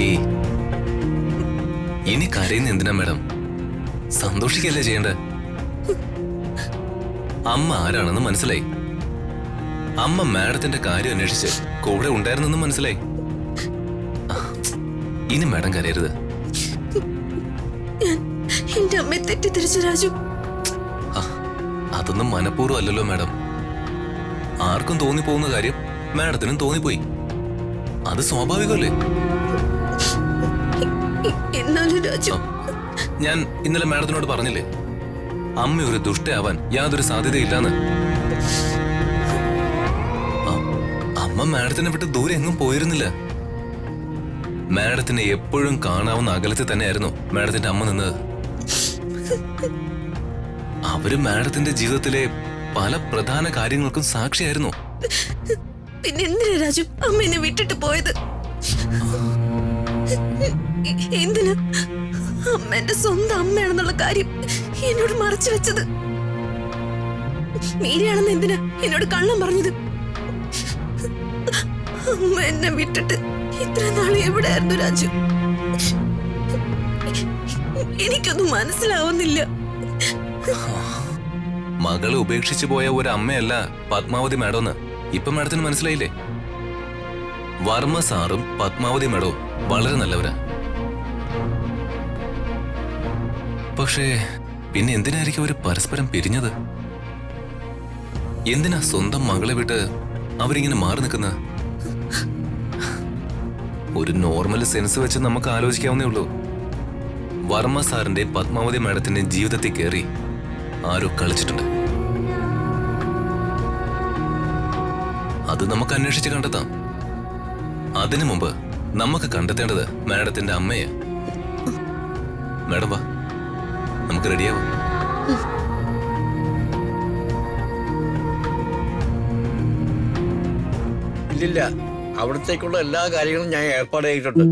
ഏയ്, ഇനി കരയുന്ന എന്തിനാ മാഡം? സന്തോഷിക്കല്ലേ ചെയ്യണ്ടേ? അമ്മ ആരാണെന്ന് മനസ്സിലായി. അമ്മ മാഡത്തിന്റെ കാര്യം അന്വേഷിച്ച് കൂടെ ഉണ്ടായിരുന്നെന്ന് മനസ്സിലായി. ഇനി മാഡം കരയരുത്. എന്റെ അമ്മയെ തെറ്റിദ്ധരിച്ചു രാജു. അതൊന്നും മനഃപൂർവ്വം അല്ലല്ലോ മാഡം. ആർക്കും തോന്നിപ്പോകുന്ന കാര്യം മാഡത്തിനും തോന്നിപ്പോയി. അത് സ്വാഭാവികമല്ലേ? എന്നാലും രാജു, ഞാൻ ഇന്നലെ മാഡത്തിനോട് പറഞ്ഞില്ലേ, അമ്മ ഒരു ദുഷ്ടയാവാൻ യാതൊരു സാധ്യതയില്ലാന്ന്. അമ്മ മാഡത്തിനെ വിട്ട് ദൂരെ എങ്ങും പോയിരുന്നില്ല. മാഡത്തിനെ എപ്പോഴും കാണാവുന്ന അകലത്തിൽ തന്നെയായിരുന്നു മാഡത്തിന്റെ അമ്മ നിന്നത്. അവര് മാഡത്തിന്റെ ജീവിതത്തിലെ പല പ്രധാന കാര്യങ്ങൾക്കും സാക്ഷിയായിരുന്നു. പിന്നെ എന്തിനാ രാജു അമ്മ എന്നെ വിട്ടിട്ട് പോയത്? എന്തിനാ അമ്മ എന്റെ സ്വന്തം അമ്മയാണെന്നുള്ള കാര്യം എന്നോട് മറച്ചു വെച്ചത്? മീരയാണെന്ന് എന്തിനാ എന്നോട് കള്ളം പറഞ്ഞത്? അമ്മ എന്നെ വിട്ടിട്ട് ഇത്ര നാളെ എവിടെയായിരുന്നു രാജു? എനിക്കൊന്നും മനസ്സിലാവുന്നില്ല. മകളെ ഉപേക്ഷിച്ചു പോയ ഒരു അമ്മയല്ല പത്മാവതി മാഡം. ഇപ്പൊ മാഡത്തിന് മനസ്സിലായില്ലേ? വർമ്മ സാറും പത്മാവതി മാഡവും വളരെ നല്ലവരാ. പക്ഷേ പിന്നെ എന്തിനായിരിക്കും അവര് പരസ്പരം പിരിഞ്ഞത്? എന്തിനാ സ്വന്തം മകളെ വിട്ട് അവരിങ്ങനെ മാറി നിൽക്കുന്നത്? ഒരു നോർമൽ സെൻസ് വെച്ച് നമുക്ക് ആലോചിക്കാവുന്നേ ഉള്ളൂ. വർമ്മ സാറിന്റെ പത്മാവതി മാഡത്തിന്റെ ജീവിതത്തിൽ കയറി ആരോ കളിച്ചിട്ടുണ്ട്. അത് നമുക്ക് അന്വേഷിച്ച് കണ്ടെത്താം. അതിനു മുമ്പ് നമുക്ക് കണ്ടെത്തേണ്ടത് മാഡത്തിന്റെ അമ്മയെ. മാഡം വാ, നമുക്ക് റെഡിയാവാം. ഇല്ലില്ല, അവിടത്തേക്കുള്ള എല്ലാ കാര്യങ്ങളും ഞാൻ ഏർപ്പാട് ചെയ്തിട്ടുണ്ട്.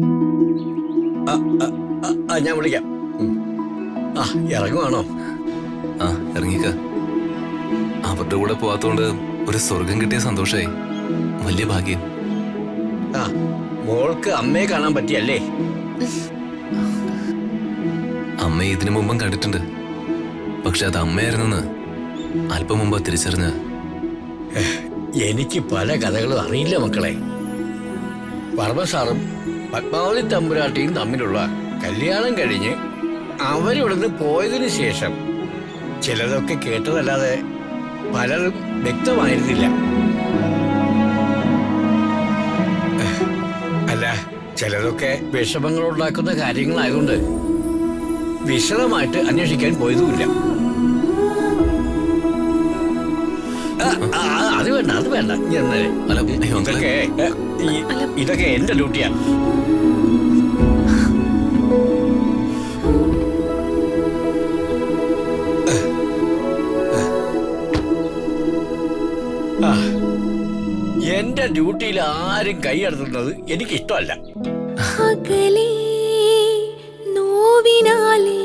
ഞാൻ വിളിക്കാം. ഇറങ്ങുവാണോ? ആ, ഇറങ്ങിക്ക. അവരുടെ കൂടെ പോവാത്തോണ്ട് ഒരു സ്വർഗം കിട്ടിയ സന്തോഷായി. വലിയ ഭാഗ്യം. മോൾക്ക് അമ്മയെ കാണാൻ പറ്റിയല്ലേ? അമ്മയെ ഇതിനു മുമ്പും കണ്ടിട്ടുണ്ട്. പക്ഷെ അത് അമ്മയായിരുന്നെന്ന് അല്പം മുമ്പ് തിരിച്ചറിഞ്ഞ. എനിക്ക് പല കഥകളും അറിയില്ല മക്കളെ. വർമ്മ സാറും പത്മാവതി തമ്പുരാട്ടിയും തമ്മിലുള്ള കല്യാണം കഴിഞ്ഞ് അവരിവിടുന്ന് പോയതിനു ശേഷം ചിലതൊക്കെ കേട്ടതല്ലാതെ പലരും വ്യക്തമായിരുന്നില്ല. അല്ല, ചിലതൊക്കെ വിഷമങ്ങൾ ഉണ്ടാക്കുന്ന കാര്യങ്ങളായതുകൊണ്ട് വിശദമായിട്ട് അന്വേഷിക്കാൻ പോയതുമില്ല. അത് വേണ്ട, അത് വേണ്ട. ഇതൊക്കെ എന്റെ ഡ്യൂട്ടിയാണ്. എന്റെ ഡ്യൂട്ടിയിൽ ആരും കൈയടത്തുന്നത് എനിക്കിഷ്ടമല്ല. നോവിനാലേ